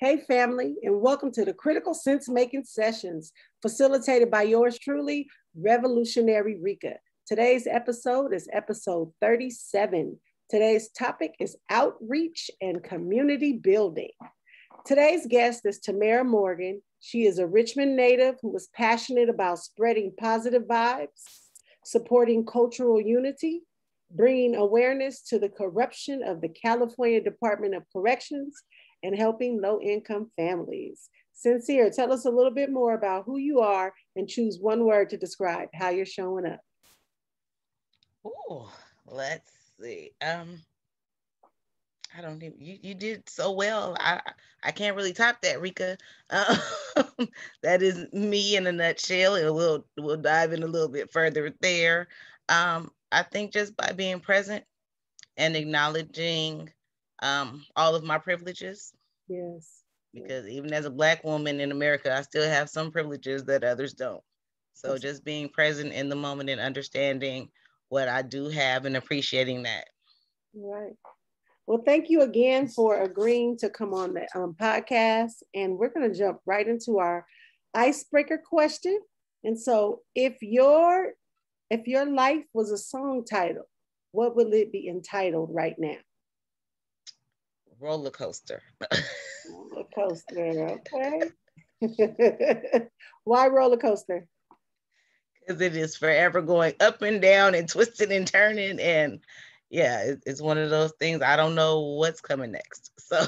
Hey, family, and welcome to the Critical Sense Making Sessions, facilitated by yours truly, Revolutionary Rika. Today's episode is episode 37. Today's topic is outreach and community building. Today's guest is Tamera Morgan. She is a Richmond native who is passionate about spreading positive vibes, supporting cultural unity, bringing awareness to the corruption of the California Department of Corrections, and helping low-income families. Sincere, tell us a little bit more about who you are and choose one word to describe how you're showing up. Oh, let's see. I don't even, you did so well. I can't really top that, Rika. Um, that is me in a nutshell. And we'll dive in a little bit further there. I think just by being present and acknowledging all of my privileges. Yes. Because even as a Black woman in America, I still have some privileges that others don't. So just being present in the moment and understanding what I do have and appreciating that. Right. Well, thank you again for agreeing to come on the podcast. And we're going to jump right into our icebreaker question. And so if your life was a song title, what would it be entitled right now? Roller coaster. Roller coaster, okay. Why roller coaster? Because it is forever going up and down and twisting and turning. And yeah, it's one of those things. I don't know what's coming next. So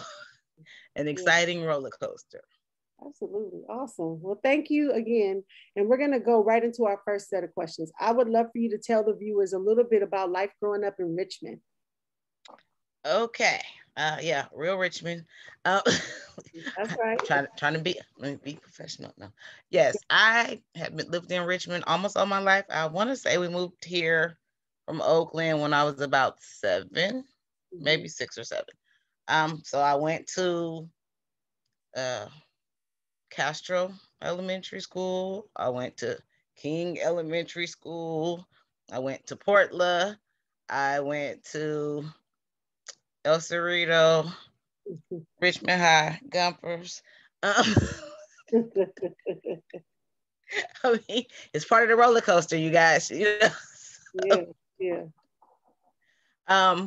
an exciting roller coaster. Absolutely. Awesome. Well, thank you again. And we're going to go right into our first set of questions. I would love for you to tell the viewers a little bit about life growing up in Richmond. Okay. Yeah, real Richmond. That's right. Trying to be professional now. Yes, I have lived in Richmond almost all my life. I want to say we moved here from Oakland when I was about 7, maybe 6 or 7. So I went to Castro Elementary School. I went to King Elementary School. I went to Portla. I went to El Cerrito, Richmond High, Gumpers. I mean, it's part of the roller coaster, you guys. You know? So, yeah.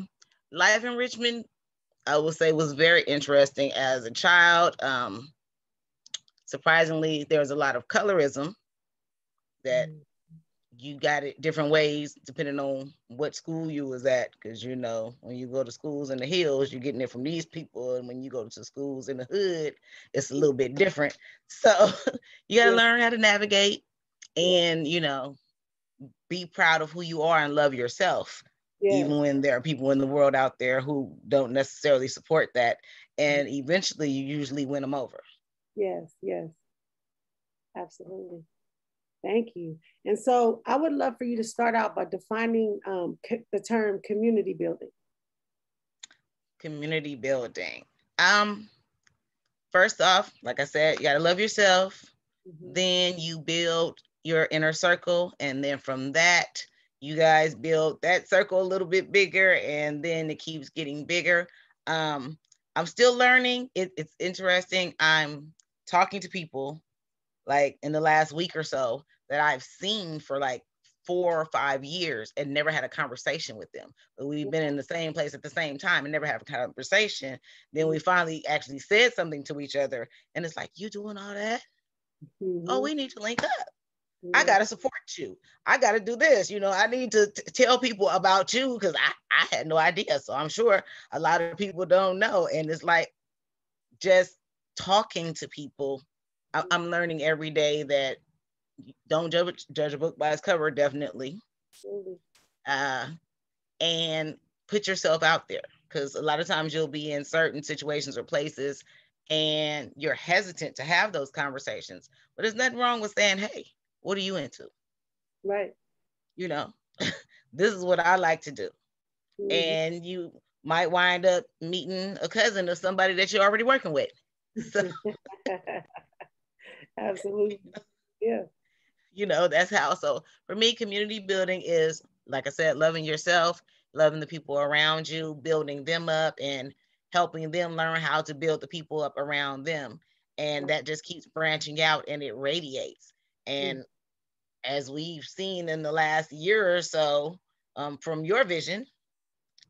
Life in Richmond, I will say, was very interesting as a child. Surprisingly, there was a lot of colorism that you got it different ways depending on what school you was at, because you know when you go to schools in the hills you're getting it from these people, and when you go to schools in the hood it's a little bit different. So you got to learn how to navigate and you know be proud of who you are and love yourself, even when there are people in the world out there who don't necessarily support that, and eventually you usually win them over. Yes, absolutely. Thank you. And so I would love for you to start out by defining the term community building. Community building. First off, like I said, you got to love yourself. Then you build your inner circle. And then from that, you guys build that circle a little bit bigger. And then it keeps getting bigger. I'm still learning. It's interesting. I'm talking to people like in the last week or so that I've seen for like 4 or 5 years and never had a conversation with them. But we've been in the same place at the same time and never have a conversation. Then we finally actually said something to each other. And it's like, you doing all that? Oh, we need to link up. I got to support you. I got to do this. You know, I need to tell people about you because I had no idea. So I'm sure a lot of people don't know. And it's like just talking to people. I'm learning every day that don't judge a book by its cover, definitely. And put yourself out there, because a lot of times you'll be in certain situations or places and you're hesitant to have those conversations. But there's nothing wrong with saying, hey, what are you into? Right. You know, this is what I like to do. And you might wind up meeting a cousin of somebody that you're already working with. So, absolutely. Yeah. You know, that's how. So for me, community building is, like I said, loving yourself, loving the people around you, building them up, and helping them learn how to build the people up around them. And that just keeps branching out and it radiates. And as we've seen in the last year or so, from your vision,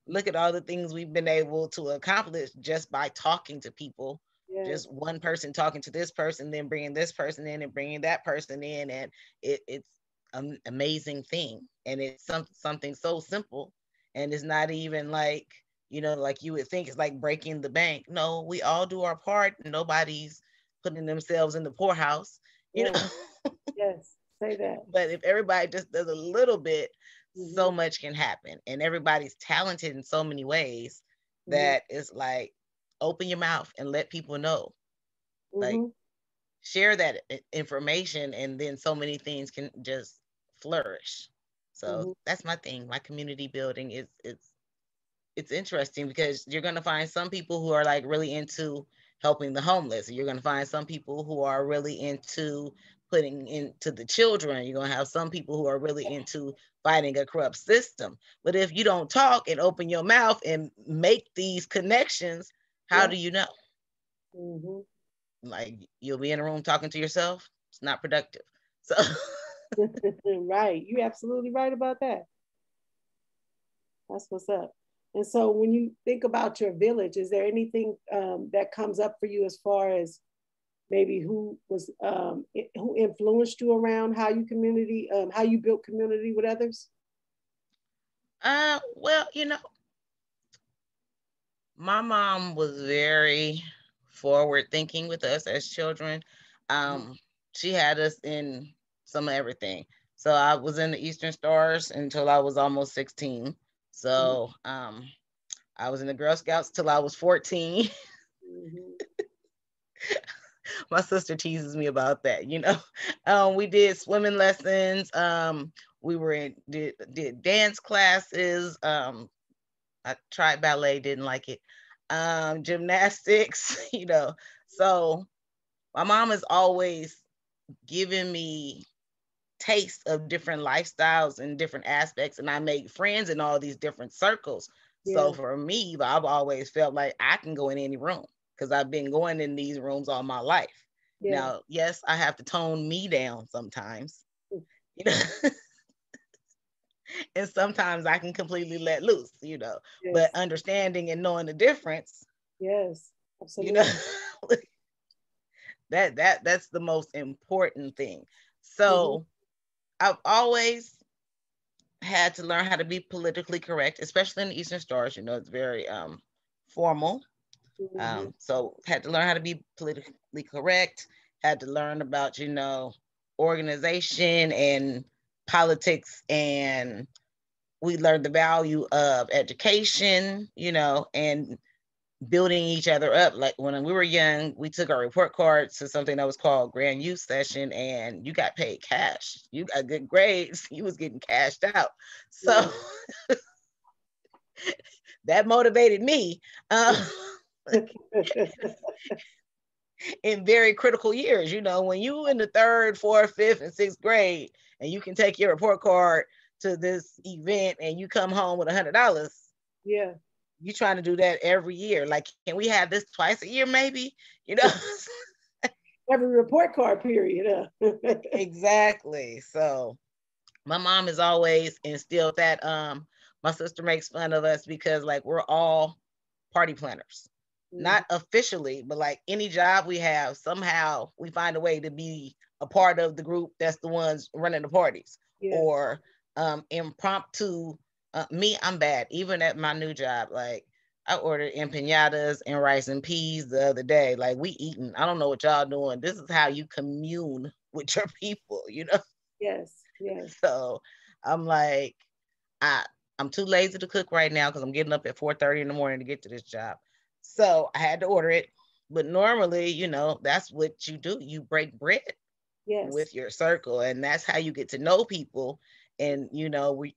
look at all the things we've been able to accomplish just by talking to people. Just one person talking to this person, then bringing this person in and bringing that person in. And it's an amazing thing. And it's something so simple. And it's not even like, like you would think it's like breaking the bank. No, we all do our part. Nobody's putting themselves in the poorhouse, you know. Yes, say that. But if everybody just does a little bit, so much can happen. And everybody's talented in so many ways that it's like, open your mouth and let people know. Like, share that information, and then so many things can just flourish. So that's my thing. My community building is it's interesting because you're going to find some people who are like really into helping the homeless. You're going to find some people who are really into putting into the children. You're going to have some people who are really into fighting a corrupt system. But if you don't talk and open your mouth and make these connections, how do you know? Like, you'll be in a room talking to yourself. It's not productive. So right. You're absolutely right about that. That's what's up. And so when you think about your village, is there anything that comes up for you as far as maybe who influenced you around how you built community with others? Well, my mom was very forward thinking with us as children. She had us in some of everything. So I was in the Eastern Stars until I was almost 16. So I was in the Girl Scouts till I was 14. My sister teases me about that, we did swimming lessons. We did dance classes. I tried ballet, didn't like it. Gymnastics, So my mom has always given me taste of different lifestyles and different aspects, and I make friends in all these different circles. So for me, I've always felt like I can go in any room because I've been going in these rooms all my life. Now, yes, I have to tone me down sometimes, and sometimes I can completely let loose, but understanding and knowing the difference. Yes, absolutely. That's the most important thing. So I've always had to learn how to be politically correct, especially in the Eastern Stars. It's very formal. So had to learn how to be politically correct, had to learn about, organization and politics, and we learned the value of education, and building each other up. Like when we were young, we took our report cards to something that was called Grand Youth Session, and you got paid cash. You got good grades, you was getting cashed out. So that motivated me in very critical years. When you in the 3rd, 4th, 5th, and 6th grade, and you can take your report card to this event and you come home with $100. Yeah. You trying to do that every year. Like, can we have this twice a year, maybe? Every report card period. Exactly. So my mom has always instilled that. My sister makes fun of us because like we're all party planners. Not officially, but like any job we have, somehow we find a way to be a part of the group that's the ones running the parties. Or impromptu. Me, I'm bad. Even at my new job, like I ordered empanadas and rice and peas the other day. Like, we eating. I don't know what y'all doing. This is how you commune with your people, Yes. So I'm like, I'm too lazy to cook right now because I'm getting up at 4:30 in the morning to get to this job. So I had to order it. But normally, that's what you do. You break bread with your circle, and that's how you get to know people. And, you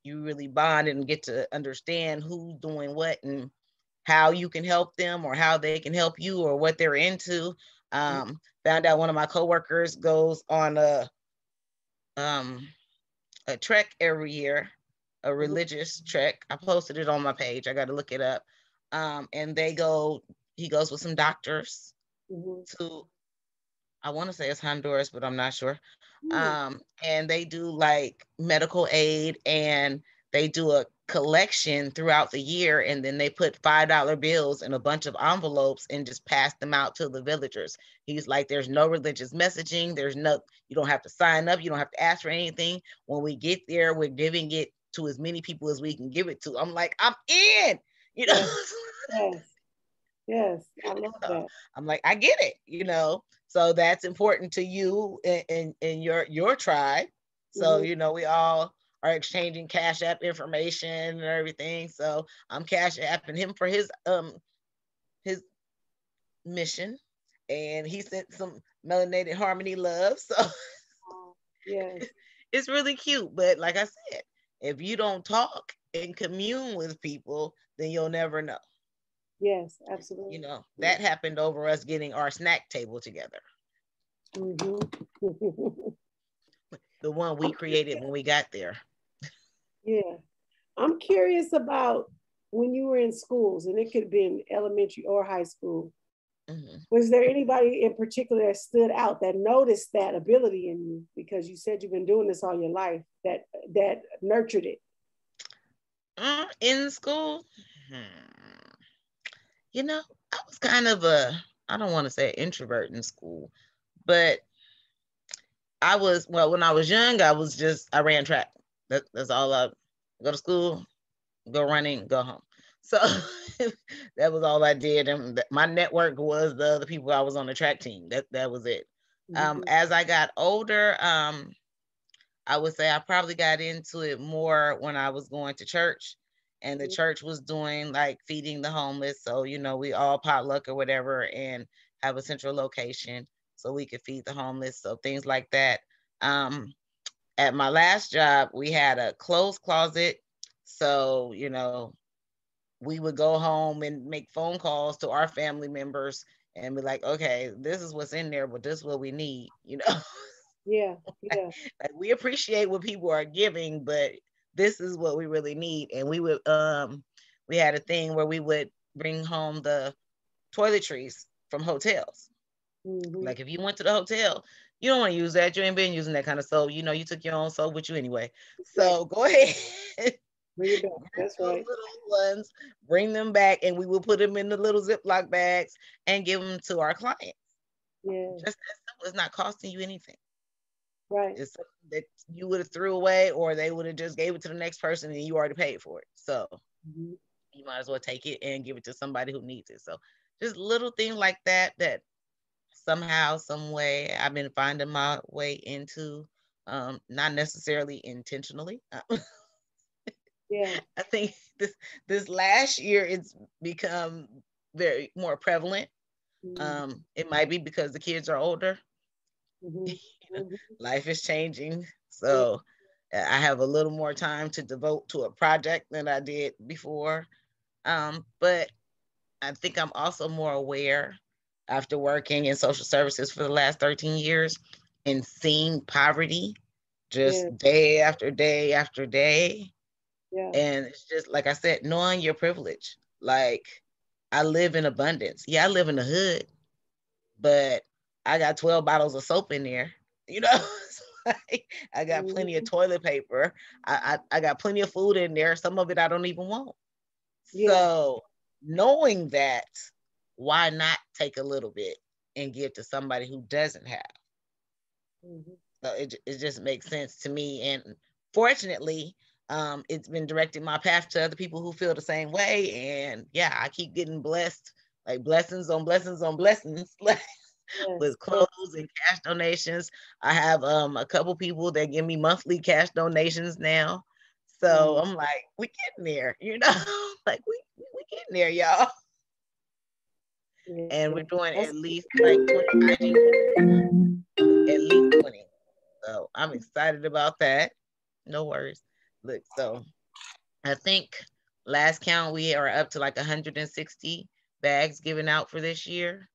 really bond and get to understand who's doing what and how you can help them or how they can help you or what they're into. Found out one of my coworkers goes on a trek every year, a religious trek. I posted it on my page. I got to look it up. And he goes with some doctors to, I want to say it's Honduras, but I'm not sure. And they do like medical aid, and they do a collection throughout the year, and then they put $5 bills in a bunch of envelopes and just pass them out to the villagers. He's like, there's no religious messaging. You don't have to sign up. You don't have to ask for anything. When we get there, we're giving it to as many people as we can give it to. I'm like, I'm in, you know. Yes, I love that. I'm like, I get it, you know. So that's important to you in your tribe. So, you know, we all are exchanging Cash App information and everything. So I'm Cash Apping him for his mission, and he sent some melanated harmony love. So yes, it's really cute. But like I said, if you don't talk and commune with people, then you'll never know. Yes, absolutely. You know, that happened over us getting our snack table together. The one we created when we got there. Yeah. I'm curious about when you were in schools, and it could have been elementary or high school. Was there anybody in particular that stood out, that noticed that ability in you? Because you said you've been doing this all your life, that nurtured it. In school, you know, I was kind of I don't want to say introvert in school, but when I was young, I ran track. That's all. I go to school, go running, go home. So that was all I did. And my network was the other people I was on the track team. That was it. As I got older, I would say I probably got into it more when I was going to church, and the church was doing like feeding the homeless. So, you know, we all potluck or whatever and have a central location so we could feed the homeless. So things like that. At my last job, we had a clothes closet. So, you know, we would go home and make phone calls to our family members and be like, okay, this is what's in there, but this is what we need, you know? Yeah. Like, we appreciate what people are giving, but this is what we really need. And we had a thing where we would bring home the toiletries from hotels. Like, if you went to the hotel, you don't want to use that. You ain't been using that kind of soap. You know, you took your own soap with you anyway. So go ahead. Bring it back. That's right. Little ones, bring them back, and we will put them in the little Ziploc bags and give them to our clients. Yeah. Just that simple. It's not costing you anything. Right. It's something that you would have threw away, or they would have just gave it to the next person and you already paid for it. So you might as well take it and give it to somebody who needs it. So just little things like that somehow, some way I've been finding my way into, not necessarily intentionally. Yeah. I think this last year it's become very more prevalent. It might be because the kids are older. Life is changing, so I have a little more time to devote to a project than I did before. But I think I'm also more aware after working in social services for the last 13 years and seeing poverty just day after day after day. Yeah. And it's just, like I said, knowing your privilege. Like, I live in abundance. Yeah, I live in the hood, but I got 12 bottles of soap in there. You know, like, I got plenty of toilet paper. I got plenty of food in there. Some of it I don't even want. So knowing that, why not take a little bit and give to somebody who doesn't have? So it just makes sense to me. And fortunately, it's been directing my path to other people who feel the same way. And yeah, I keep getting blessed, like blessings on blessings on blessings, with clothes and cash donations. I have a couple people that give me monthly cash donations now. So I'm like, we getting there, you know, like we getting there, y'all. And we're doing at least like 20 at least 20. So I'm excited about that. No worries. Look, so I think last count we are up to like 160 bags given out for this year.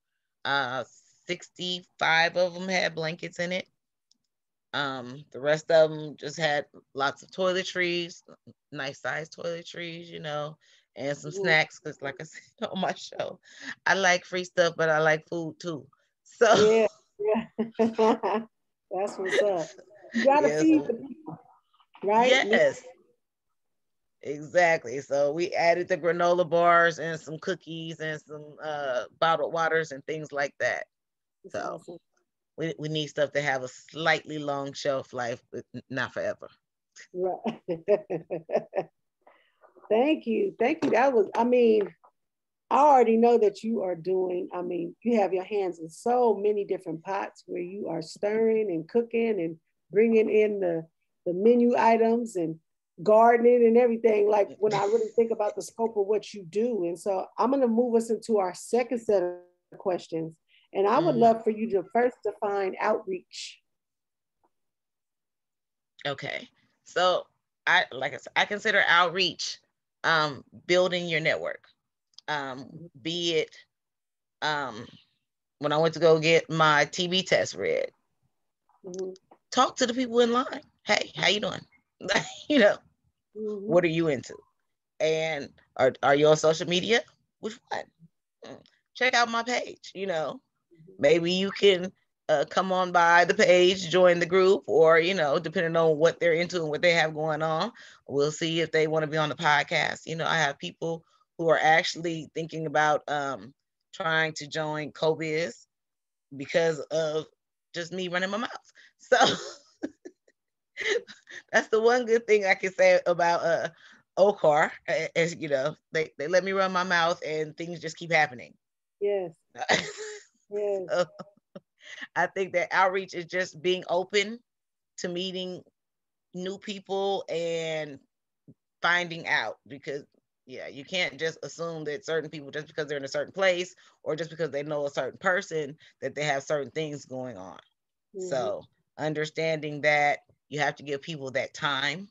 65 of them had blankets in it. The rest of them just had lots of toiletries, nice sized toiletries, you know, and some snacks. Because like I said on my show, I like free stuff, but I like food too. So Yeah, yeah. That's what's up. You gotta yeah, feed so the people, right? yes, exactly. So we added the granola bars and some cookies and some bottled waters and things like that. It's So awesome. we need stuff to have a slightly long shelf life, but not forever. Right. Thank you. Thank you. That was, I mean, I already know that you are doing, I mean, you have your hands in so many different pots where you are stirring and cooking and bringing in the menu items and gardening and everything. Like when I really think about the scope of what you do. And so I'm going to move us into our second set of questions. And I would love for you to first define outreach. Okay. So I said, I consider outreach building your network. Be it um when I went to go get my TB test read, Mm-hmm. talk to the people in line. Hey, how you doing? you know, Mm-hmm. what are you into? And are you on social media? Which one? Check out my page. Maybe you can come on by the page, join the group, or depending on what they're into and what they have going on, we'll see if they want to be on the podcast. I have people who are actually thinking about trying to join CoBiz because of just me running my mouth. So that's the one good thing I can say about OCAR, as they let me run my mouth and things just keep happening. Yes. Yes. So I think that outreach is just being open to meeting new people and finding out, because yeah, you can't just assume that certain people, just because they're in a certain place or just because they know a certain person, that they have certain things going on. Mm-hmm. So understanding that you have to give people that time,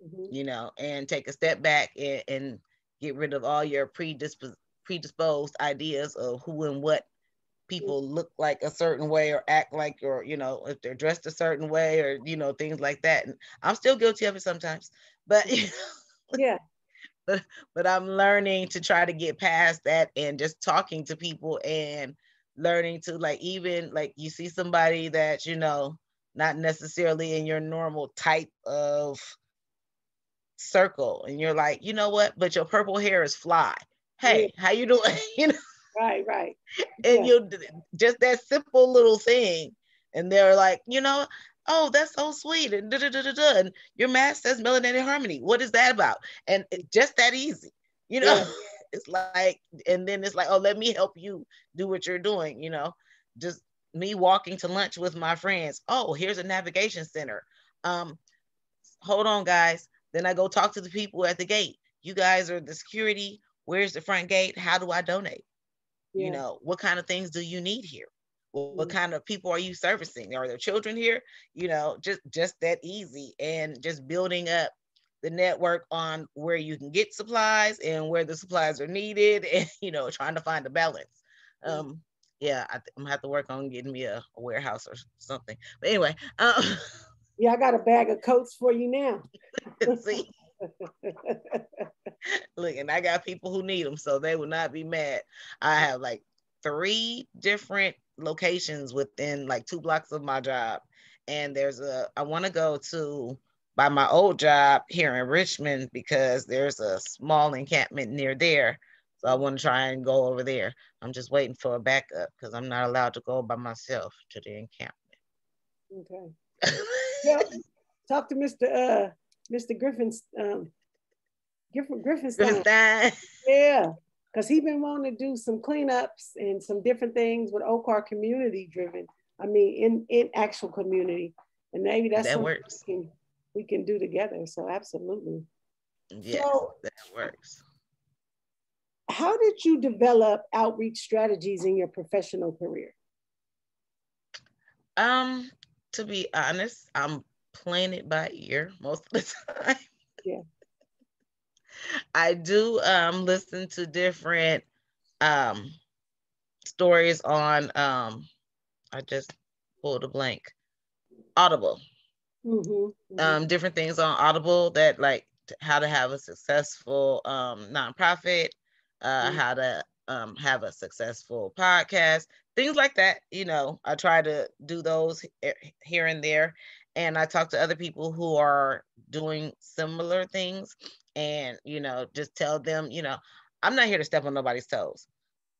Mm-hmm. and take a step back and get rid of all your predisposed ideas of who and what people look like a certain way or act like, or if they're dressed a certain way, or things like that. And I'm still guilty of it sometimes, but Yeah. but I'm learning to try to get past that and just talking to people and learning to, like, even like you see somebody that not necessarily in your normal type of circle, and you're like, you know what, but your purple hair is fly. Yeah. Hey, how you doing? Right. Right. And Yeah. you just that simple little thing, and they're like, oh, that's so sweet, and da, da, da, da, da, and your mask says melanated harmony. What is that about? And it's just that easy, you know. Yeah. It's like, and then it's like, oh, let me help you do what you're doing, just me walking to lunch with my friends. Oh, here's a navigation center. Um, Hold on, guys. Then I go talk to the people at the gate. You guys are the security. Where's the front gate? How do I donate? Yeah. What kind of things do you need here? What Mm-hmm. kind of people are you servicing? Are there children here? Just that easy, and just building up the network on where you can get supplies and where the supplies are needed, and trying to find a balance. um yeah, I'm gonna have to work on getting me a warehouse or something, but anyway. Yeah, I got a bag of coats for you now. See, look, and I got people who need them, so they will not be mad. I have like 3 different locations within like 2 blocks of my job, and I want to go to by my old job here in Richmond because there's a small encampment near there. So I want to try and go over there. I'm just waiting for a backup because I'm not allowed to go by myself to the encampment. Okay. Yeah. Talk to Mr. Griffinstein. Griffin. Yeah. Because he been wanting to do some cleanups and some different things with OCAR community driven. I mean, in actual community. And maybe that's That something works. we can do together. So absolutely. Yes, So that works. how did you develop outreach strategies in your professional career? Um, to be honest, I'm playing it by ear most of the time. Yeah. I do listen to different um stories on I just pulled a blank. Audible. Mm-hmm. Mm-hmm. Different things on Audible that like how to have a successful nonprofit, how to have a successful podcast, things like that. I try to do those here and there. And I talk to other people who are doing similar things and, just tell them, I'm not here to step on nobody's toes.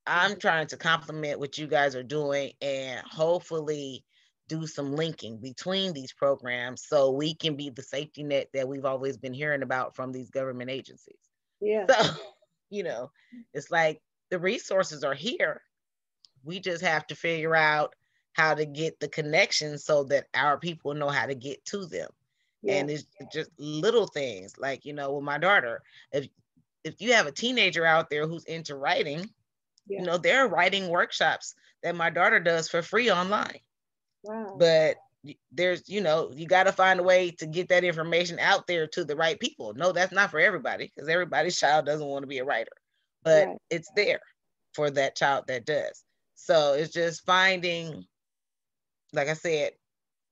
I'm trying to complement what you guys are doing and hopefully do some linking between these programs so we can be the safety net that we've always been hearing about from these government agencies. Yeah. So, it's like the resources are here. We just have to figure out how to get the connections so that our people know how to get to them. Yeah. And it's just little things like, with my daughter, if you have a teenager out there who's into writing, there are writing workshops that my daughter does for free online. Wow. But there's, you got to find a way to get that information out there to the right people. No, that's not for everybody because everybody's child doesn't want to be a writer, but it's there for that child that does. So it's just finding, like I said,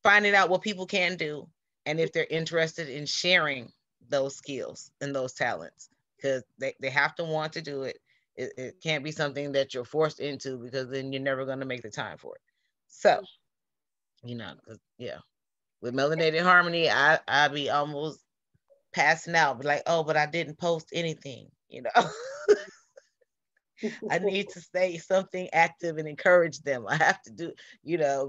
finding out what people can do and if they're interested in sharing those skills and those talents, because they have to want to do it. It can't be something that you're forced into because then you're never going to make the time for it. So, with Melanated Harmony, I be almost passing out, like, oh, but I didn't post anything, I need to say something active and encourage them. I have to do,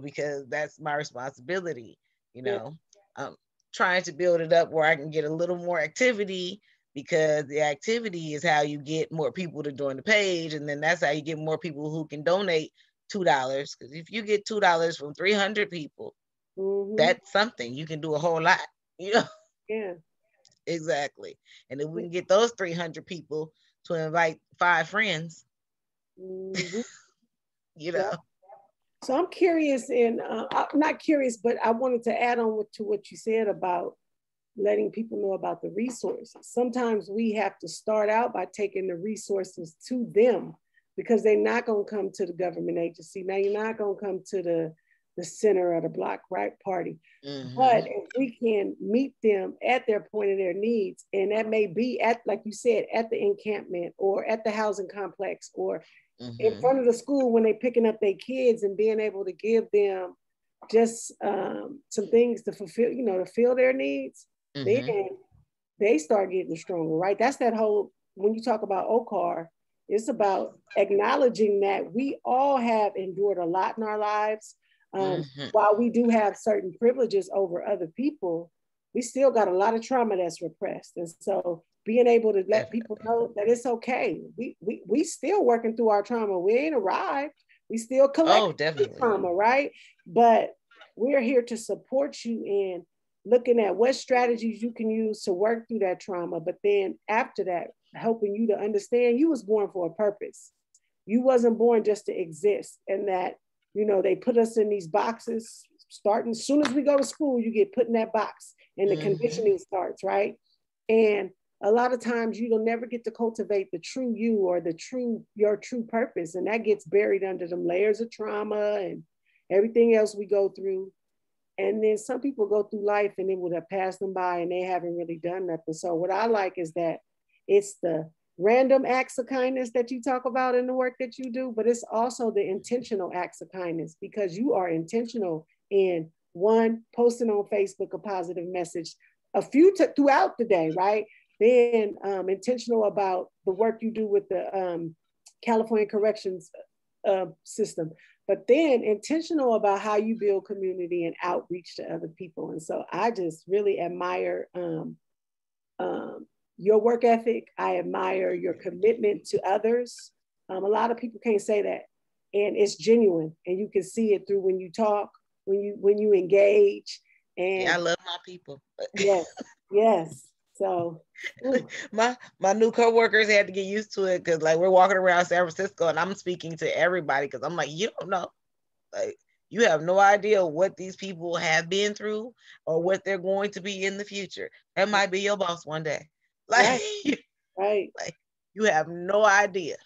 because that's my responsibility, I'm trying to build it up where I can get a little more activity, because the activity is how you get more people to join the page. And then that's how you get more people who can donate $2. Because if you get $2 from 300 people, that's something. You can do a whole lot, Yeah. Exactly. And if we can get those 300 people to invite 5 friends, So I'm curious, and I'm not curious, but I wanted to add on to what you said about letting people know about the resources. Sometimes we have to start out by taking the resources to them, because they're not going to come to the government agency. Now you're not going to come to the center of the block, right, party. But if we can meet them at their point of their needs, and that may be at, like you said, at the encampment or at the housing complex or in front of the school when they're picking up their kids, and being able to give them just some things to fulfill, to fill their needs, then they start getting stronger, right? That's that whole, when you talk about OCAR, it's about acknowledging that we all have endured a lot in our lives. While we do have certain privileges over other people, we still got a lot of trauma that's repressed. And so being able to let people know that it's okay. We still working through our trauma. We ain't arrived. We still collecting trauma, right? But we're here to support you in looking at what strategies you can use to work through that trauma. But then after that, helping you to understand you was born for a purpose. You wasn't born just to exist. And that, they put us in these boxes, starting as soon as we go to school, you get put in that box and the conditioning starts, right? And a lot of times you'll never get to cultivate the true you or your true purpose. And that gets buried under them layers of trauma and everything else we go through. And then some people go through life and it would have passed them by and they haven't really done nothing. So what I like is that it's the random acts of kindness that you talk about in the work that you do, but it's also the intentional acts of kindness, because you are intentional in, one, posting on Facebook a positive message, a few throughout the day, right? Then intentional about the work you do with the California corrections system, but then intentional about how you build community and outreach to other people. And so I just really admire your work ethic. I admire your commitment to others. A lot of people can't say that, and it's genuine, and you can see it through when you talk, when you engage. And I love my people. yes. So my new coworkers had to get used to it, because like we're walking around San Francisco and I'm speaking to everybody, because I'm like, you don't know, like you have no idea what these people have been through or what they're going to be in the future. That might be your boss one day. Like, right. Like you have no idea.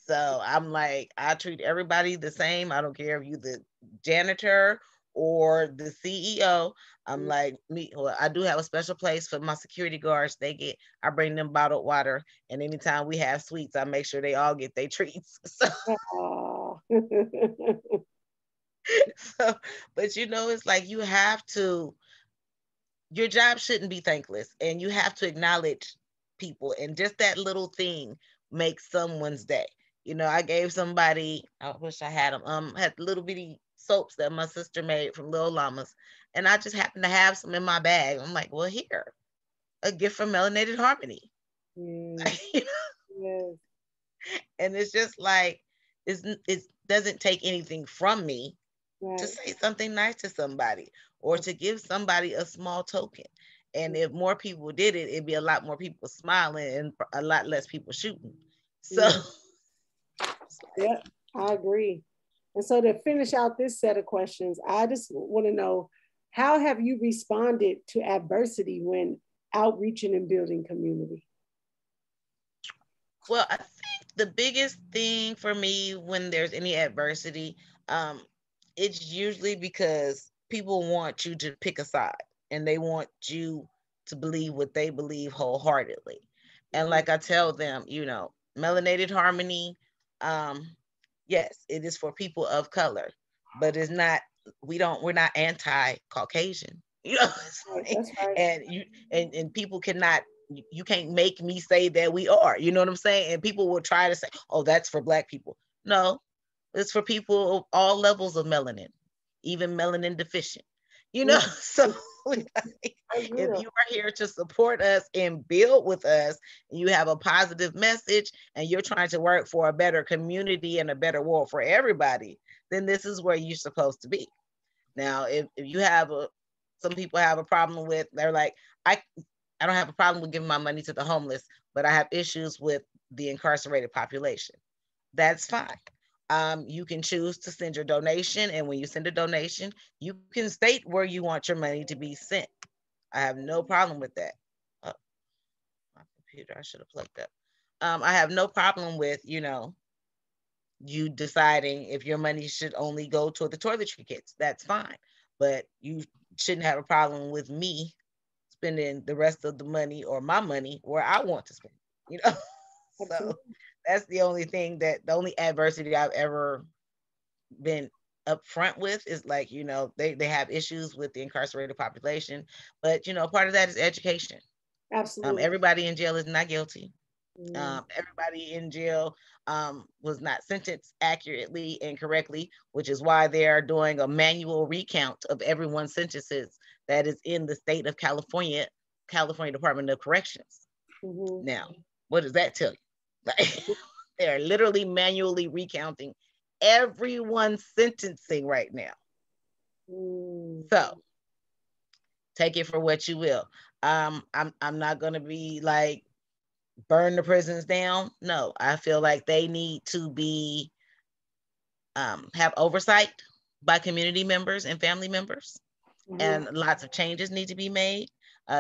So I'm like, I treat everybody the same. I don't care if you the janitor or the CEO. I'm like, me, well, I do have a special place for my security guards. I bring them bottled water. And anytime we have sweets, I make sure they all get their treats. So, so, but it's like you have to, your job shouldn't be thankless, and you have to acknowledge people, and just that little thing makes someone's day. I gave somebody, I wish I had them, had little bitty soaps that my sister made from Little Llamas, and I just happened to have some in my bag. I'm like, well, here, a gift from Melanated Harmony. Yes. And it's just like, it doesn't take anything from me Right. to say something nice to somebody, or to give somebody a small token. And if more people did it, it'd be a lot more people smiling and a lot less people shooting. So, yeah, I agree. And so to finish out this set of questions, I just want to know, how have you responded to adversity when outreaching and building community? Well, I think the biggest thing for me when there's any adversity, it's usually because people want you to pick a side, and they want you to believe what they believe wholeheartedly. And like I tell them, Melanated Harmony, yes, it is for people of color, but it's not, we're not anti-Caucasian. That's right. And people cannot, you can't make me say that we are, you know what I'm saying? And people will try to say, oh, that's for Black people. No, it's for people of all levels of melanin, even melanin deficient. So if you are here to support us and build with us, and you have a positive message, and you're trying to work for a better community and a better world for everybody, then this is where you're supposed to be. Now, if you have some people have a problem with, they're like, I don't have a problem with giving my money to the homeless, but I have issues with the incarcerated population. That's fine. You can choose to send your donation, and when you send a donation, you can state where you want your money to be sent. I have no problem with that. Oh, my computer, I should have plugged up. I have no problem with, you deciding if your money should only go toward the toiletry kits. That's fine. But you shouldn't have a problem with me spending the rest of the money or my money where I want to spend. So that's the only adversity I've ever been upfront with is like, they have issues with the incarcerated population, but part of that is education. Absolutely. Everybody in jail is not guilty. Everybody in jail was not sentenced accurately and correctly, which is why they are doing a manual recount of everyone's sentences that is in the state of California Department of Corrections. Now, what does that tell you? They're literally manually recounting everyone's sentencing right now. So take it for what you will. I'm not gonna be like burn the prisons down. No, I feel like they need to be have oversight by community members and family members, and lots of changes need to be made.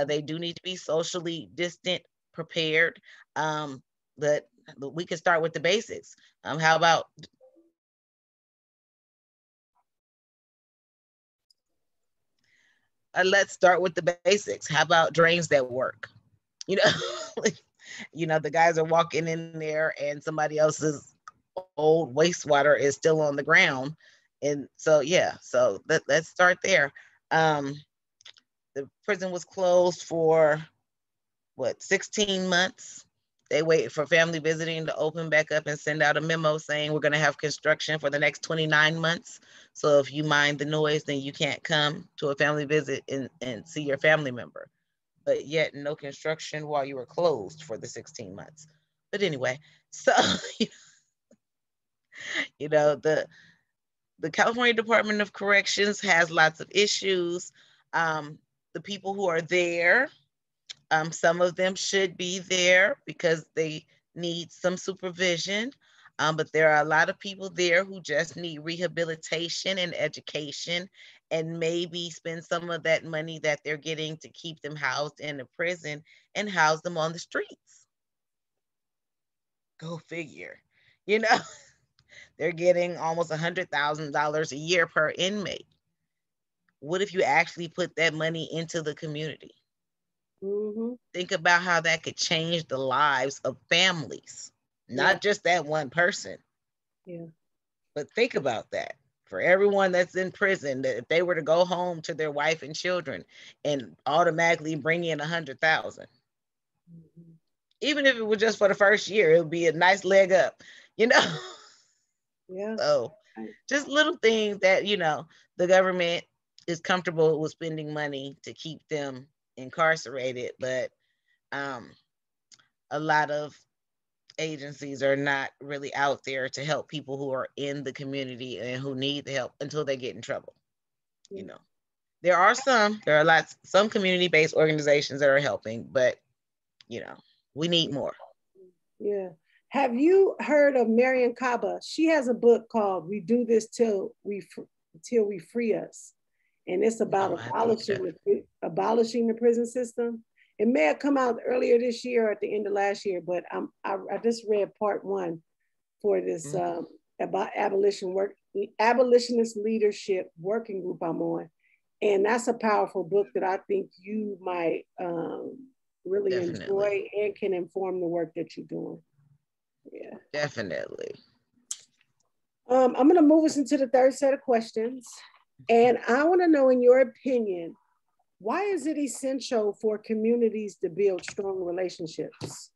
They do need to be socially distant, prepared. But we could start with the basics. How about let's start with the basics. How about drains that work? The guys are walking in there and somebody else's old wastewater is still on the ground. And so, so let's start there. The prison was closed for 16 months. They wait for family visiting to open back up and send out a memo saying we're going to have construction for the next 29 months. So if you mind the noise, then you can't come to a family visit and see your family member. But yet no construction while you were closed for the 16 months. But anyway, so, the California Department of Corrections has lots of issues. The people who are there, some of them should be there because they need some supervision. But there are a lot of people there who just need rehabilitation and education, and maybe spend some of that money that they're getting to keep them housed in a prison and house them on the streets. Go figure. They're getting almost $100,000 a year per inmate. what if you actually put that money into the community? Think about how that could change the lives of families, not just that one person. Yeah. But think about that. For everyone that's in prison, that if they were to go home to their wife and children and automatically bring in 100,000, even if it was just for the first year, it would be a nice leg up, you know? Yeah. So just little things that, you know, the government is comfortable with spending money to keep them incarcerated, but a lot of agencies are not really out there to help people who are in the community and who need the help until they get in trouble. Yeah. You know, there are some community-based organizations that are helping, but you know, we need more. Yeah. Have you heard of Marian Kaba? She has a book called "We Do This Till We Free Us," and it's about abolishing the prison system. It may have come out earlier this year or at the end of last year, but I just read part one for this about abolitionist leadership working group I'm on, and that's a powerful book that I think you might really enjoy and can inform the work that you're doing. Yeah, definitely. I'm going to move us into the third set of questions, and I want to know, in your opinion, why is it essential for communities to build strong relationships?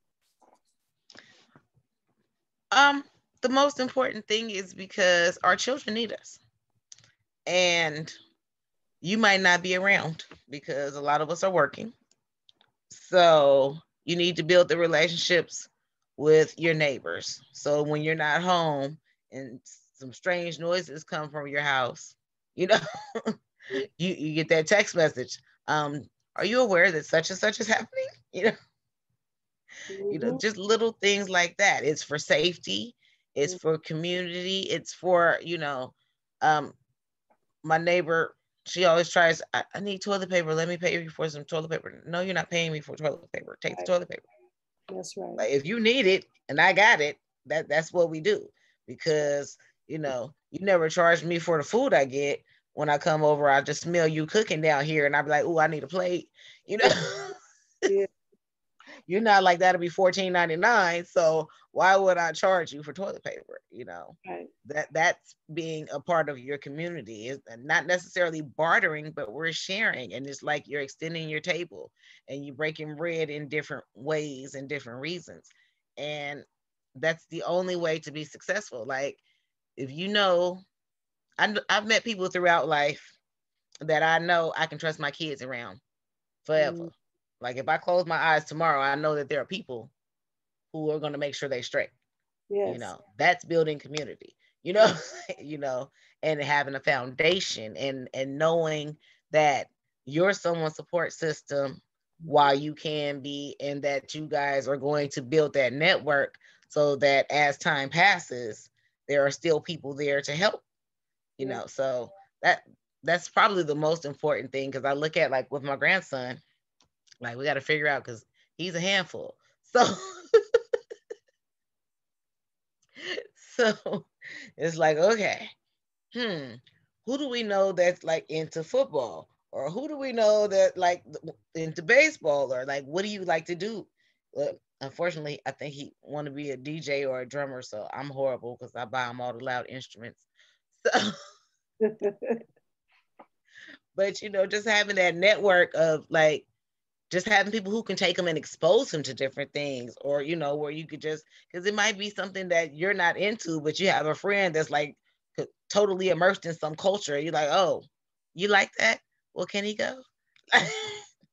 The most important thing is because our children need us. And you might not be around because a lot of us are working. So you need to build the relationships with your neighbors. So when you're not home and some strange noises come from your house, you know, you get that text message. Are you aware that such and such is happening? You know, just little things like that. It's for safety. It's for community. It's for, my neighbor, she always tries, I need toilet paper. Let me pay you for some toilet paper. No, you're not paying me for toilet paper. Take the toilet paper. That's right. Like, if you need it and I got it, that's what we do. Because, you never charge me for the food I get. When I come over, I just smell you cooking down here and I'll be like, oh, I need a plate. Yeah. You're not like that'll be $14.99. So why would I charge you for toilet paper? Right. That's being a part of your community, is not necessarily bartering, but we're sharing. And it's like you're extending your table and you're breaking bread in different ways and different reasons. And that's the only way to be successful. Like, if I've met people throughout life that I know I can trust my kids around forever. Like, if I close my eyes tomorrow, I know that there are people who are going to make sure they straight. Yes. That's building community, and having a foundation and knowing that you're someone's support system while you can be, and that you guys are going to build that network so that as time passes, there are still people there to help, so that's probably the most important thing. Because I look at, like, with my grandson, like, we got to figure out, because he's a handful. So it's like, okay, who do we know that's like into football? Or who do we know that like into baseball? Or like, what do you like to do? Unfortunately, I think he want to be a DJ or a drummer. So I'm horrible because I buy him all the loud instruments. So, but just having that network of like, just having people who can take them and expose them to different things, or, where you could just, because it might be something that you're not into, but you have a friend that's like totally immersed in some culture. You're like, oh, you like that? Well, can he go?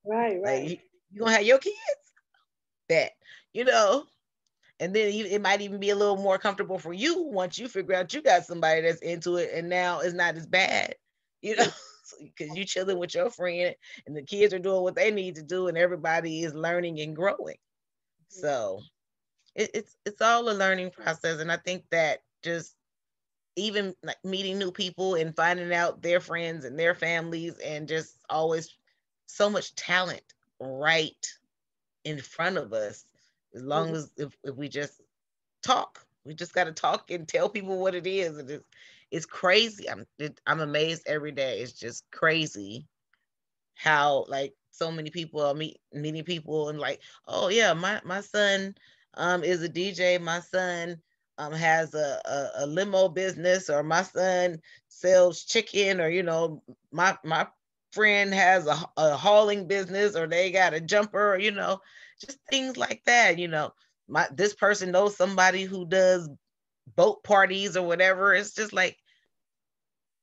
Right. Like, you gonna have your kids? Bet, and then it might even be a little more comfortable for you once you figure out you got somebody that's into it, and now it's not as bad, because you chilling with your friend and the kids are doing what they need to do and everybody is learning and growing. So it's all a learning process. And I think that just even like meeting new people and finding out their friends and their families, and just always so much talent right in front of us, as long as if we just talk. We just got to talk and tell people what it is. it's crazy. I'm amazed every day. It's just crazy how like so many people are meeting people and like, oh yeah, my son is a DJ. My son has a limo business, or my son sells chicken, or my friend has a hauling business, or they got a jumper, or just things like that. This person knows somebody who does boat parties or whatever. It's just like,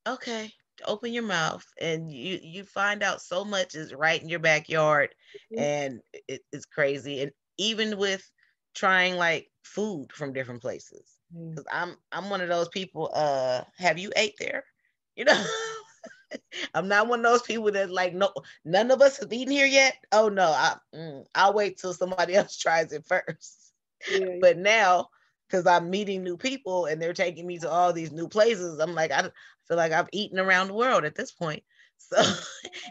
okay, open your mouth, and you find out so much is right in your backyard. And it's crazy. And even with trying like food from different places, because I'm one of those people, have you ate there, you know? I'm not one of those people that like, no, none of us have eaten here yet. Oh no, I'll wait till somebody else tries it first. Yeah. But now, because I'm meeting new people and they're taking me to all these new places, I'm like, I feel like I've eaten around the world at this point. So,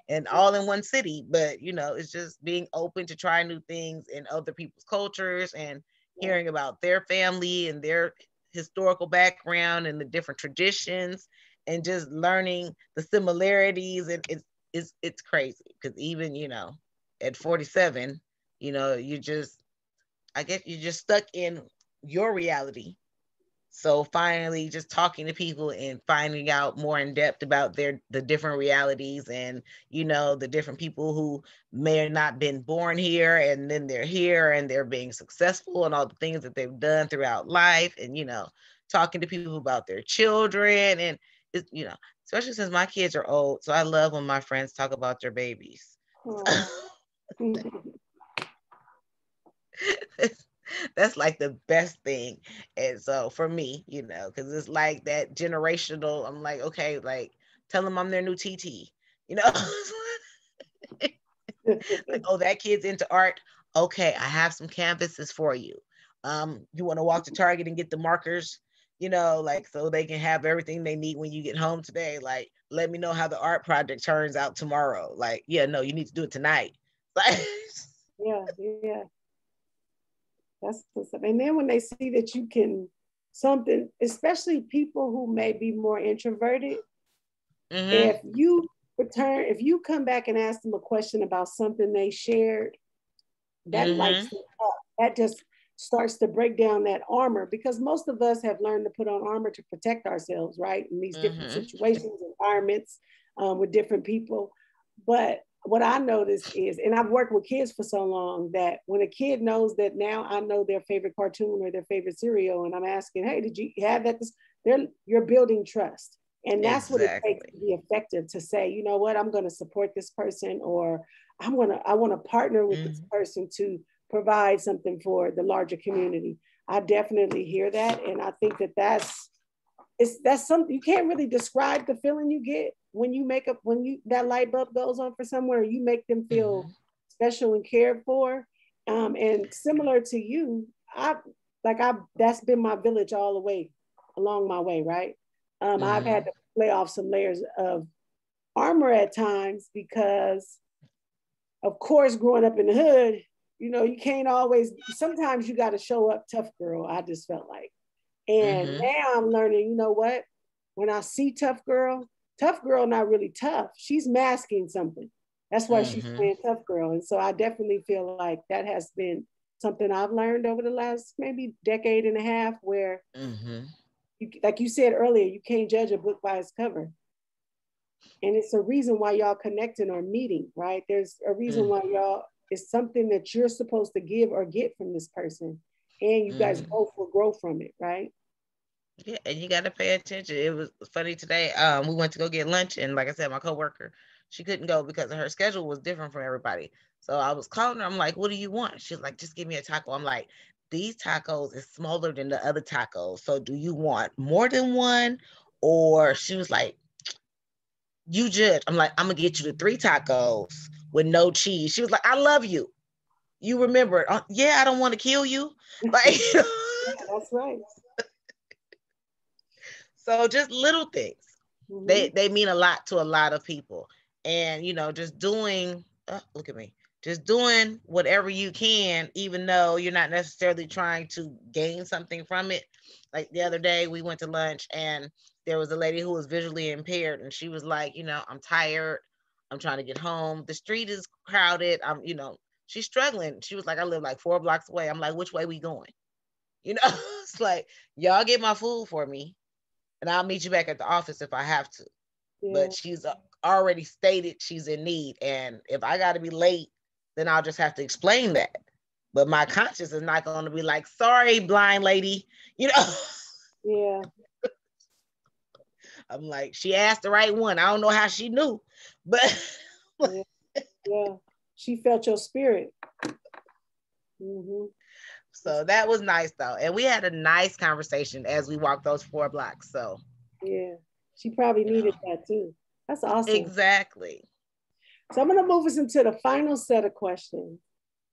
and all in one city. But it's just being open to try new things in other people's cultures, and hearing about their family and their historical background and the different traditions, and just learning the similarities. And it's crazy, because even at 47, you just, I guess you're just stuck in your reality. So finally just talking to people and finding out more in depth about the different realities, and the different people who may have not been born here, and then they're here and they're being successful, and all the things that they've done throughout life, and talking to people about their children. And it's, especially since my kids are old, so I love when my friends talk about their babies. That's like the best thing. And so for me, because it's like that generational, I'm like, okay, like tell them I'm their new TT, like, oh, that kid's into art. Okay, I have some canvases for you. You want to walk to Target and get the markers, like, so they can have everything they need when you get home today. Like, let me know how the art project turns out tomorrow. Like, yeah, no, you need to do it tonight. Like, yeah. That's what's up. And then when they see that you can something, especially people who may be more introverted, if you come back and ask them a question about something they shared, that lights them up. That just starts to break down that armor, because most of us have learned to put on armor to protect ourselves, right? In these different situations, environments, with different people. But what I noticed is, and I've worked with kids for so long, that when a kid knows that now I know their favorite cartoon or their favorite cereal, and I'm asking, hey, did you have that? You're building trust. And that's what it takes to be effective, to say, you know what, I'm going to support this person, or I want to partner with this person to provide something for the larger community. I definitely hear that. And I think that's something you can't really describe, the feeling you get when you that light bulb goes on for someone, you make them feel special and cared for. And similar to you, that's been my village all the way along my way, right? I've had to play off some layers of armor at times, because of course, growing up in the hood, you can't always, sometimes you got to show up tough girl, I just felt like. And now I'm learning, you know what? When I see tough girl not really tough. She's masking something. That's why she's playing tough girl. And so I definitely feel like that has been something I've learned over the last maybe decade and a half, where, like you said earlier, you can't judge a book by its cover. And it's a reason why y'all connecting or meeting, right? There's a reason why y'all, it's something that you're supposed to give or get from this person. And you guys both will grow from it, right? Yeah, and you got to pay attention. It was funny today. We went to go get lunch, and like I said, my coworker, she couldn't go because her schedule was different from everybody. So I was calling her. I'm like, "What do you want?" She's like, "Just give me a taco." I'm like, "These tacos is smaller than the other tacos. So do you want more than one?" Or she was like, "You judge." I'm like, "I'm gonna get you the 3 tacos with no cheese." She was like, "I love you. You remember?" Yeah, I don't want to kill you. Like, yeah, that's right. So just little things, they mean a lot to a lot of people. And just doing, look at me, just doing whatever you can, even though you're not necessarily trying to gain something from it. Like the other day we went to lunch, and there was a lady who was visually impaired, and she was like, I'm tired. I'm trying to get home. The street is crowded. She's struggling. She was like, I live like 4 blocks away. I'm like, which way we going? It's like, y'all get my food for me, and I'll meet you back at the office if I have to. Yeah. But she's already stated she's in need. And if I got to be late, then I'll just have to explain that. But my conscience is not going to be like, sorry, blind lady. Yeah. I'm like, she asked the right one. I don't know how she knew, but yeah. Yeah. She felt your spirit. Mm-hmm. So that was nice though. And we had a nice conversation as we walked those 4 blocks. So yeah, she probably needed that too. That's awesome. Exactly. So I'm going to move us into the final set of questions.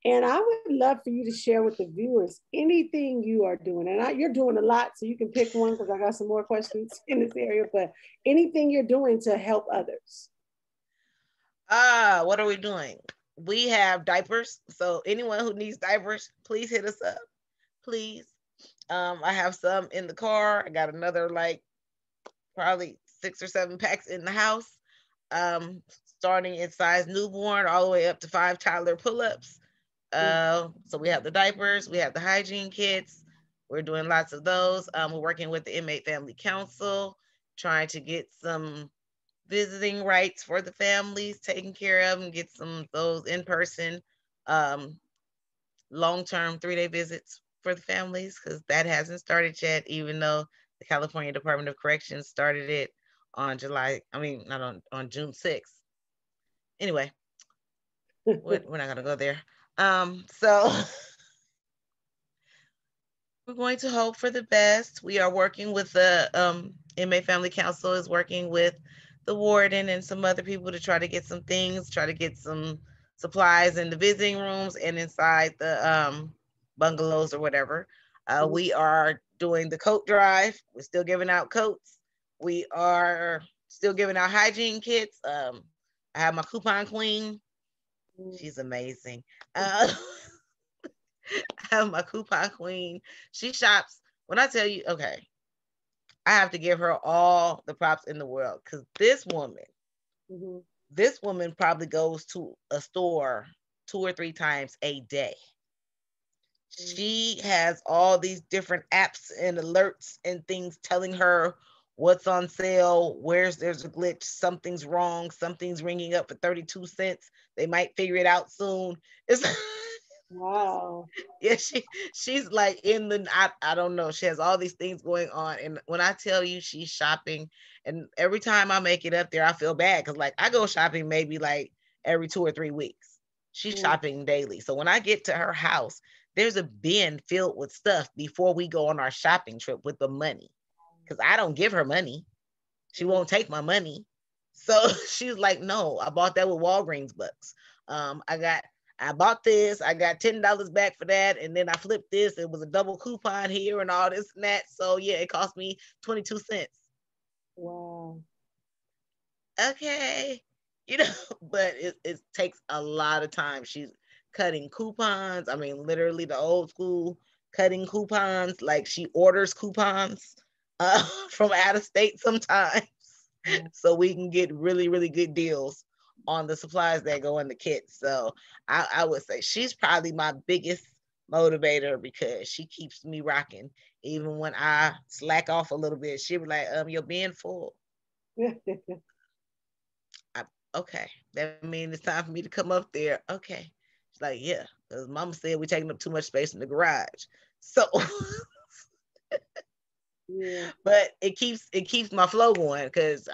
And I would love for you to share with the viewers anything you are doing. And you're doing a lot, so you can pick one because I got some more questions in this area, but anything you're doing to help others. What are we doing? We have diapers. So anyone who needs diapers, please hit us up. Please. I have some in the car. I got another like probably 6 or 7 packs in the house. Starting in size newborn all the way up to 5 toddler pull-ups. So we have the diapers, we have the hygiene kits. We're doing lots of those. We're working with the Inmate Family Council, trying to get some visiting rights for the families taken care of and get some of those in-person long-term 3-day visits for the families, because that hasn't started yet, even though the California Department of Corrections started it on on June 6th. Anyway, we're not gonna go there. So we're going to hope for the best. We are working with the Inmate Family Council is working with the warden and some other people to try to get some things, try to get some supplies in the visiting rooms and inside the bungalows or whatever. We are doing the coat drive. We're still giving out coats. We are still giving out hygiene kits. I have my coupon queen. She's amazing. I have my coupon queen. She shops. When I tell you, okay, I have to give her all the props in the world, because this woman probably goes to a store 2 or 3 times a day. She has all these different apps and alerts and things telling her what's on sale, there's a glitch, something's wrong, something's ringing up for 32 cents. They might figure it out soon. It's wow. Yeah, she's like I don't know. She has all these things going on. And when I tell you she's shopping, and every time I make it up there, I feel bad because like I go shopping maybe like every 2 or 3 weeks. She's shopping daily. So when I get to her house, there's a bin filled with stuff before we go on our shopping trip with the money. Because I don't give her money. She won't take my money. So she's like, no, I bought that with Walgreens bucks. I bought this, I got $10 back for that, and then I flipped this. It was a double coupon here and all this and that. So yeah, it cost me 22 cents. Wow. Okay. But it takes a lot of time. She's cutting coupons. I mean, literally the old school cutting coupons. Like she orders coupons from out of state sometimes. So we can get really, really good deals on the supplies that go in the kit. So I would say she's probably my biggest motivator, because she keeps me rocking. Even when I slack off a little bit, she'll be like, you're being full. Okay, that means it's time for me to come up there. Okay. She's like, yeah, because mama said we're taking up too much space in the garage. So yeah. But it keeps my flow going, because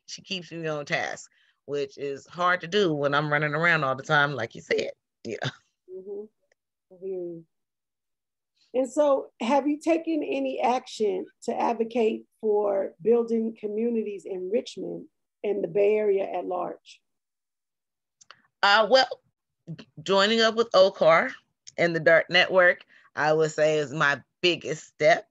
she keeps me on task, which is hard to do when I'm running around all the time, like you said. Yeah. Mm-hmm. And so, have you taken any action to advocate for building communities in Richmond and the Bay Area at large? Well, joining up with OCAR and the DART network, I would say is my biggest step.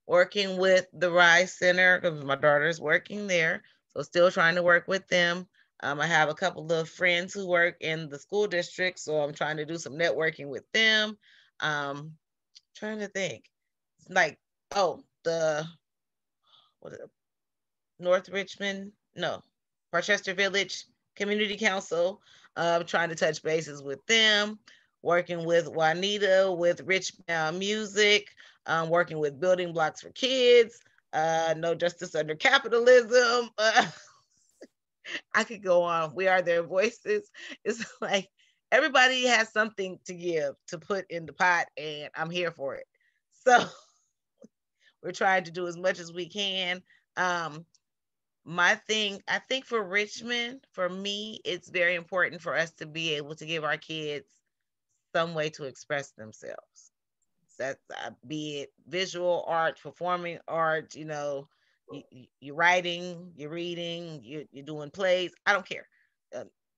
Working with the Rise Center, because my daughter's working there, so still trying to work with them. I have a couple of friends who work in the school district, so I'm trying to do some networking with them. Trying to think, like, the what is it? North Richmond, no, Parchester Village Community Council. Trying to touch bases with them, working with Juanita with Richmond Music, working with Building Blocks for Kids, No Justice Under Capitalism. I could go on. We are their voices. It's like everybody has something to give to put in the pot, and I'm here for it. So we're trying to do as much as we can. My thing, I think for Richmond, for me, it's very important for us to be able to give our kids some way to express themselves. That's be it visual art, performing art, you're writing, you're reading, you're doing plays. I don't care.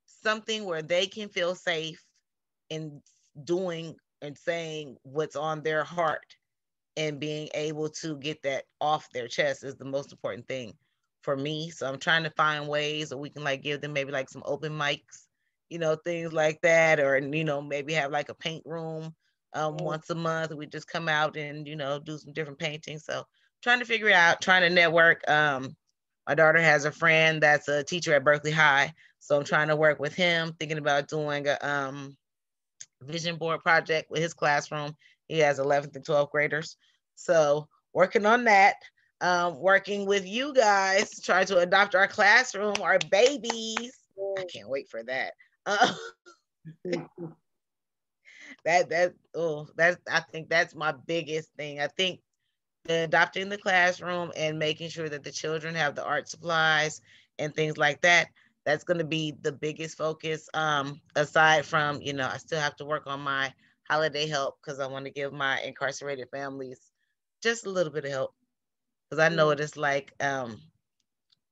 Something where they can feel safe in doing and saying what's on their heart and being able to get that off their chest is the most important thing for me. So I'm trying to find ways that we can like give them maybe like some open mics, things like that, or maybe have like a paint room once a month. We just come out and do some different painting. So trying to figure it out, trying to network. My daughter has a friend that's a teacher at Berkeley High, so I'm trying to work with him, thinking about doing a vision board project with his classroom. He has 11th and 12th graders. So working on that, working with you guys, trying to adopt our classroom, our babies. I can't wait for that. I think that's my biggest thing. I think adopting the classroom and making sure that the children have the art supplies and things like that, that's going to be the biggest focus. Aside from, I still have to work on my holiday help because I want to give my incarcerated families just a little bit of help, because I know what it's like.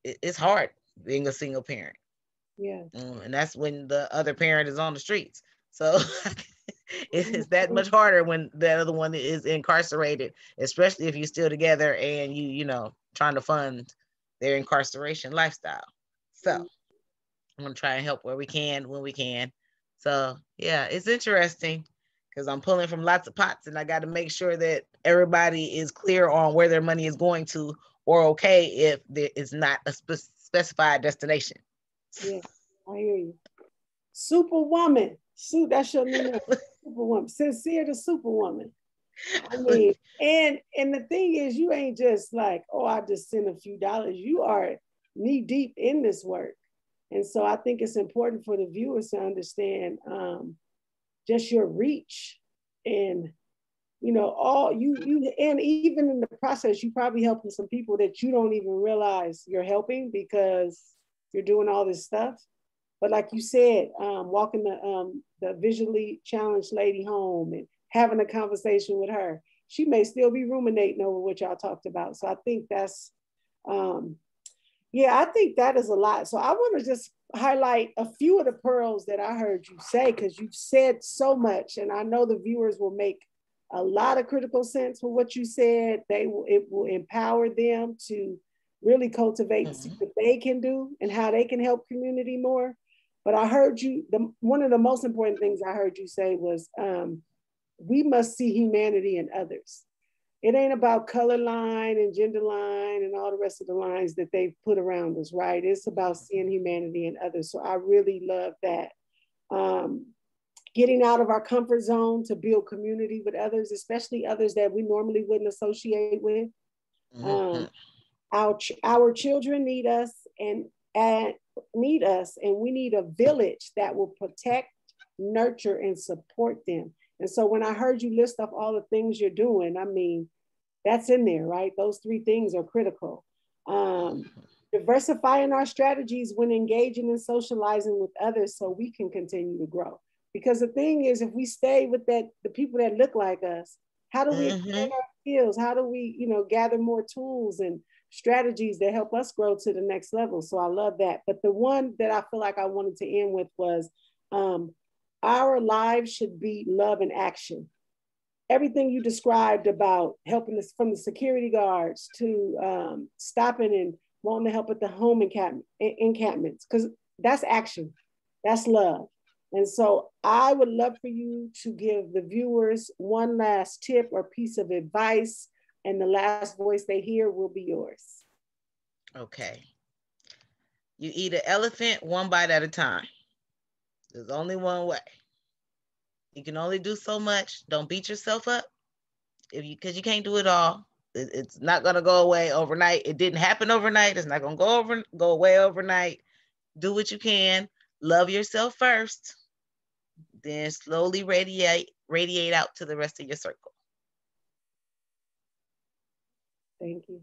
It's hard being a single parent. Yeah. And that's when the other parent is on the streets. So it's that much harder when the other one is incarcerated, especially if you're still together and trying to fund their incarceration lifestyle. So I'm gonna try and help where we can when we can. So yeah, it's interesting because I'm pulling from lots of pots, and I got to make sure that everybody is clear on where their money is going to, or okay if there is not a specified destination. Yeah, I hear you. Superwoman. That's your new name. Superwoman. Sincere the Superwoman. I mean, and the thing is, you ain't just like, oh, I just send a few dollars. You are knee deep in this work. And so I think it's important for the viewers to understand just your reach and all you and even in the process, you probably helping some people that you don't even realize you're helping because you're doing all this stuff. But like you said, walking the visually challenged lady home and having a conversation with her, she may still be ruminating over what y'all talked about. So I think that's, I think that is a lot. So I want to just highlight a few of the pearls that I heard you say, because you've said so much, and I know the viewers will make a lot of critical sense for what you said. It will empower them to really cultivate see what they can do and how they can help community more. But I heard you, one of the most important things I heard you say was, we must see humanity in others. It ain't about color line and gender line and all the rest of the lines that they've put around us, right? It's about seeing humanity in others. So I really love that. Getting out of our comfort zone to build community with others, especially others that we normally wouldn't associate with. Our children need us and we need a village that will protect, nurture, and support them. And so when I heard you list off all the things you're doing, I mean, that's in there, right? Those three things are critical. Diversifying our strategies when engaging and socializing with others so we can continue to grow. Because the thing is, if we stay with the people that look like us, how do we expand our skills? How do we, gather more tools and strategies that help us grow to the next level? So I love that. But the one that I feel like I wanted to end with was our lives should be love and action. Everything you described about helping us, from the security guards to stopping and wanting to help at the home encampments, because that's action, that's love. And so I would love for you to give the viewers one last tip or piece of advice, and the last voice they hear will be yours. Okay. You eat an elephant one bite at a time. There's only one way. You can only do so much. Don't beat yourself up because you can't do it all. It's not gonna go away overnight. It didn't happen overnight. It's not gonna go away overnight. Do what you can. Love yourself first. Then slowly radiate out to the rest of your circle. Thank you.